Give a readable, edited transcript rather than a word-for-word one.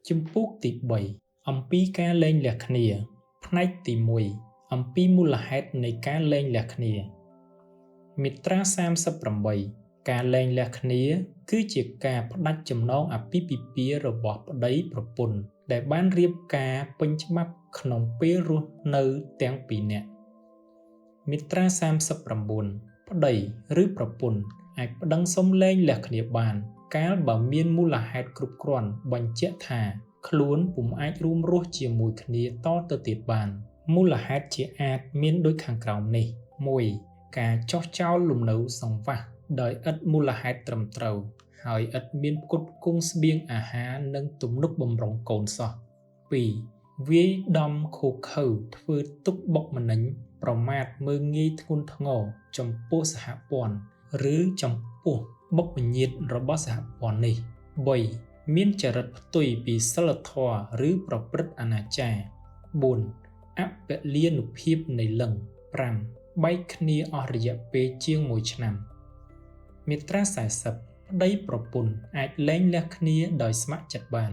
ជំពូកទី3អំពីការលែងលះគ្នាផ្នែកទី1អំពីមូលហេតុនៃការលែងលះគ្នាមាត្រា38ការលែងលះគ្នាគឺជាការផ្ដាច់ចំណងអាពាហ៍ពិពាហ៍របស់ប្តីប្រពន្ធដែលបានរៀបការពេញច្បាប់ក្នុងពេលរស់នៅទាំងពីរនាក់មាត្រា39ប្តីឬប្រពន្ធអាចប្តឹងសុំលែងលះគ្នាបានកាលបើមានមូលហេតុគ្រប់គ្រាន់បញ្ជាក់ថាខ្លួនពុំអាចរួមរស់ជាមួយគ្នាតទៅទៀតបានមូលហេតុជាអាចមានដូចខាងក្រោមនេះ 1. ការចោះចោលលំនៅសង្វាស់ដោយឥតមូលហេតុត្រឹមត្រូវហើយឥតមានផ្គត់ផ្គង់ស្បៀងអាហារនិងទំនុកបម្រុងកូនសោះ 2. វាយដំឃោឃៅធ្វើទុក្ខបុកម្នេញប្រមាថមើលងាយធ្ងន់ធ្ងរចំពោះសហព័ន្ធឬចំពោះបុព្វញាតិរបស់សហព័ន្ធនេះ 3. មានចរិតផ្ទុយពីសីលធម៌ឬប្រព្រឹត្តអនាចារ 4. អពលិនុភាពនៃលិង្គ 5. បែកគ្នាអស់រយៈពេលជាង1ឆ្នាំមាត្រា40ប្តីប្រពន្ធអាចលែងលះគ្នាដោយស្ម័គ្រចិត្តបាន